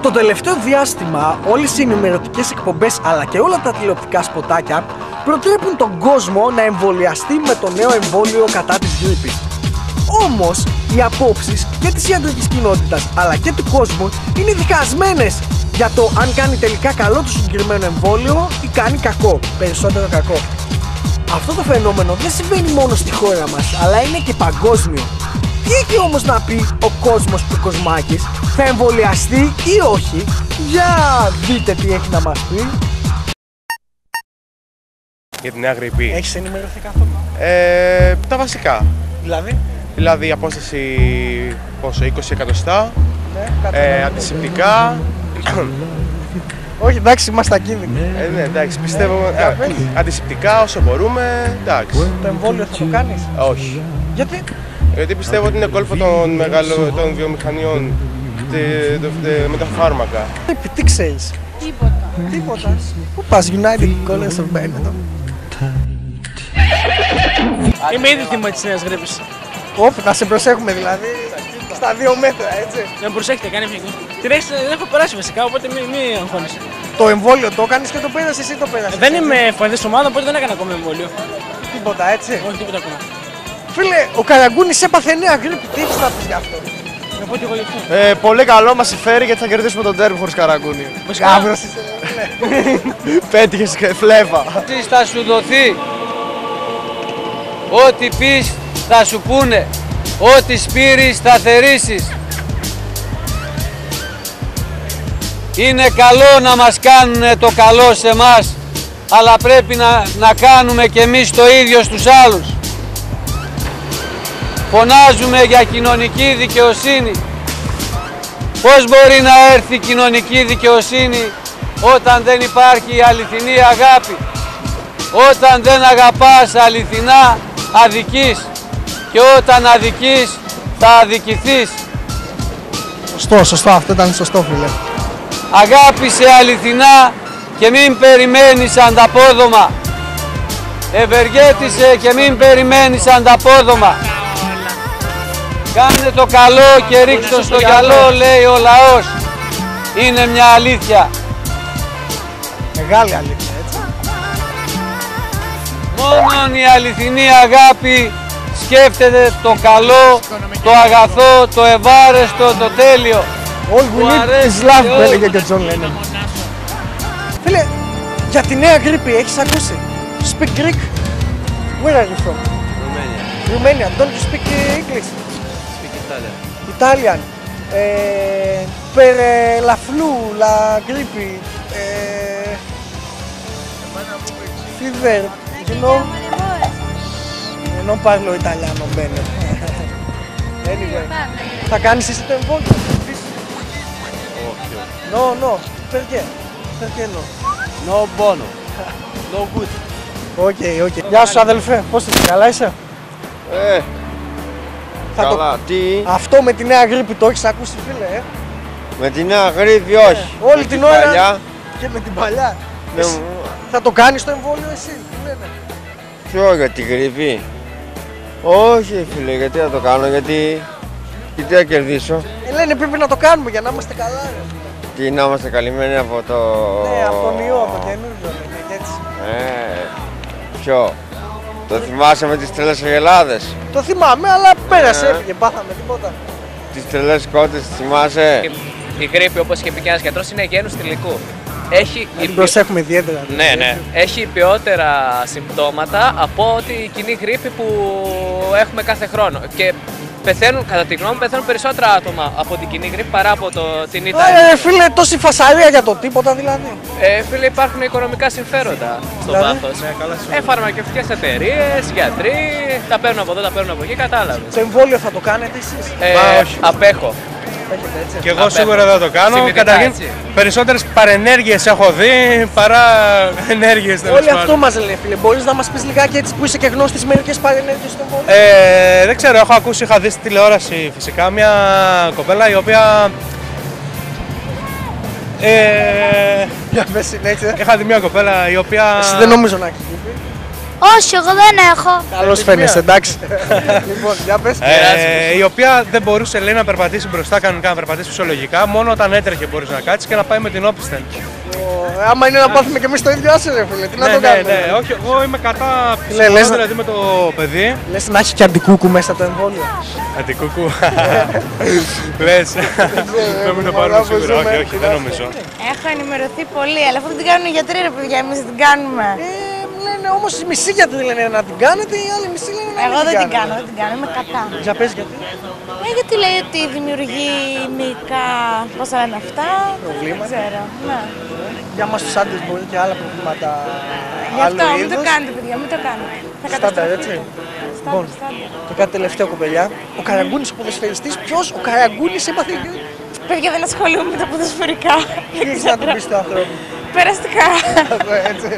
Το τελευταίο διάστημα όλες οι ενημερωτικές εκπομπές αλλά και όλα τα τηλεοπτικά σποτάκια προτρέπουν τον κόσμο να εμβολιαστεί με το νέο εμβόλιο κατά της γρίπης. Όμως οι απόψεις και της ιατρικής κοινότητας αλλά και του κόσμου είναι διχασμένες για το αν κάνει τελικά καλό το συγκεκριμένο εμβόλιο ή κάνει κακό, περισσότερο κακό. Αυτό το φαινόμενο δεν συμβαίνει μόνο στη χώρα μας αλλά είναι και παγκόσμιο. Τι έχει όμως να πει ο κόσμος του Κοσμάκης, θα εμβολιαστεί ή όχι? Για δείτε τι έχει να μας πει. Για την νέα γρίπη. Έχεις ενημερωθεί καθόλου? Τα βασικά. Δηλαδή απόσταση πόσο, 20 εκατοστά, αντισηπτικά. Όχι, εντάξει, είμαστε ακίνδυνοι. Ναι, εντάξει, πιστεύω. Αντισηπτικά όσο μπορούμε, εντάξει. Το εμβόλιο θα το κάνεις? Όχι. Γιατί? Γιατί πιστεύω ότι είναι κόλπο των βιομηχανιών με τα φάρμακα. Τι ξέρεις? Τίποτα. Πού πας, United Colors of Benetton? Είμαι ήδη θύμα της νέας γρίπης. Όπ, να σε προσέχουμε δηλαδή στα 2 μέτρα, έτσι. Δεν προσέχετε, κάνει ευθύνη. Την έχω περάσει φυσικά, οπότε μην αγχώνεσαι. Το εμβόλιο το έκανες και το πέρασες ή το πέρασες? Δεν είμαι ευπαθής ομάδα, οπότε δεν έκανα ακόμα εμβόλιο. Τίποτα, έτσι. Όχι, τίποτα ακόμα. Φίλε, ο Καραγκούνης έπαθε νέα γρίπη, τι έχεις να πεις γι' αυτό? Να πω και εγώ γιατί. Πολύ καλό μας συμφέρει γιατί θα κερδίσουμε τον τέρμι χωρίς Καραγκούνη. Γάβρος είσαι. Πέτυχες φλέβα. Θα σου δοθεί. Ό,τι πεις θα σου πούνε. Ό,τι σπείρεις θα θερήσεις. Είναι καλό να μας κάνουν το καλό σε εμάς, αλλά πρέπει να κάνουμε και εμείς το ίδιο στους άλλους. Φωνάζουμε για κοινωνική δικαιοσύνη. Πώς μπορεί να έρθει η κοινωνική δικαιοσύνη όταν δεν υπάρχει αληθινή αγάπη? Όταν δεν αγαπάς αληθινά, αδικείς. Και όταν αδικείς, θα αδικηθείς. Σωστό, αυτό ήταν σωστό, φίλε. Αγάπησε αληθινά και μην περιμένεις ανταπόδομα. Ευεργέτησε και μην περιμένεις ανταπόδομα. Κάνε το καλό και ρίξτε το στο γυαλό, λέει ο λαός. Είναι μια αλήθεια. Μεγάλη αλήθεια, έτσι. Μόνον η αληθινή αγάπη σκέφτεται το καλό, το αγαθό, το ευάρεστο, το τέλειο. All we need is love, που έλεγε και ο Τζον Λένον. Φίλε, για τη νέα γρίπη έχεις ακούσει? Speak Greek? Where are you from? Romania. Don't you speak English? Speak Italian. Italian. Per la flu, la gripe, fever, you know? Non parlo italiano bene. Anyway. Θα κάνεις εσύ το εμβόλιο? No, perché? Perché no? No bono. No good. Οκ. Γεια σου αδελφέ, πώς είσαι, καλά είσαι? Καλά, τι? Αυτό με τη νέα γρίπη το έχεις ακούσει, φίλε? Με τη νέα γρίπη όχι. Όλη την ώρα παλιά. Και με την παλιά. Θα το κάνεις το εμβόλιο εσύ, τι λένε? Ποιο για τη γρίπη? Όχι φίλε, γιατί να το κάνω, γιατί θα κερδίσω. Λένε πρέπει να το κάνουμε για να είμαστε καλά, ρε. Τι, να είμαστε καλυμμένοι από το... Ναι, από τον ιό, το καινούργιο, και έτσι. Ποιο? Το θυμάσαι με τις τρελές αγελάδες? Το θυμάμαι, αλλά πέρασε, έφυγε, πάθαμε τίποτα. Τις τρελές κότες, θυμάσαι? Η γρίπη, όπως είχε πει και ένας γιατρός, είναι γένους θηλυκού. Την προσέχουμε ιδιαίτερα. Ναι. Έχει ποιότερα συμπτώματα από ότι η κοινή γρίπη που έχουμε κάθε χρόνο. Και πεθαίνουν, κατά τη γνώμη μου, πεθαίνουν περισσότερα άτομα από την κοινή γρίπη παρά από την ήττα. Φίλε, τόση φασαρία για το τίποτα δηλαδή. Φίλε, υπάρχουν οικονομικά συμφέροντα στο βάθος. Φαρμακευτικές εταιρείες, γιατροί, τα παίρνουν από εδώ, τα παίρνουν από εκεί, κατάλαβες. Το εμβόλιο θα το κάνετε εσείς? Όχι. Απέχω. Και εγώ σίγουρα δεν το κάνω. Καταρχήν, περισσότερες παρενέργειες έχω δει παρά ενέργειες. Όλοι αυτό μας λένε, φίλε. Μπορείς να μας πεις λιγάκι έτσι που είσαι και γνώστης μερικές παρενέργειες στο εμβόλιο? Δεν ξέρω, έχω ακούσει, είχα δει στη τηλεόραση φυσικά μια κοπέλα η οποία. Για πες συνέχεια. Είχα δει μια κοπέλα η οποία. Εσύ δεν νομίζω να έχεις δει. Όχι, εγώ δεν έχω. Καλώς φαίνεσαι, εντάξει. Λοιπόν, για πες. Η οποία δεν μπορούσε, λέει, να περπατήσει μπροστά κανονικά, να περπατήσει φυσιολογικά. Μόνο όταν έτρεχε μπορούσε να κάτσει και να πάει με την όπισθεν. Άμα είναι να πάθουμε κι εμείς το ίδιο, άσε ρε φίλε, τι να το κάνουμε. Ναι, όχι, εγώ είμαι κατά ψυχολογία, δηλαδή με το παιδί. Λες να έχει και αντικούκου μέσα το εμβόλιο. Αντικούκου. Λες. Δεν μου το πάρουμε σίγουρα, όχι, δεν νομίζω. Έχω ενημερωθεί πολύ, αλλά αυτό δεν την κάνουν οι γιατροί, ρε παιδιά, εμείς δεν την κάνουμε. Λένε όμως οι μισοί γιατί λένε να την κάνετε, οι άλλοι μισοί λένε να Εγώ μην δεν την την κάνω, δεν την κάνω, είμαι κατά. Για πες γιατί. Γιατί λέει ότι δημιουργεί μυϊκά, πώς θα λένε αυτά, Προβλήματα. δεν ξέρω. Ναι. Για μας τους άντρες μπορεί και άλλα προβλήματα Γι' αυτό άλλου μην το είδους. κάνετε, παιδιά, μην το κάνετε. Θα Στάνταρ, καταστραφείτε. έτσι. Στάνταρ. Και κάτι τελευταίο, κοπελιά. Ο Καραγκούνης ο ποδοσφαιριστής, ποιος ο Καραγκούνης έπαθε. Παιδιά, δεν ασχολούμαι με τα ποδοσφαιρικά. Τι έχεις να του πεις του ανθρώπου. Περαστικά. Έτσι.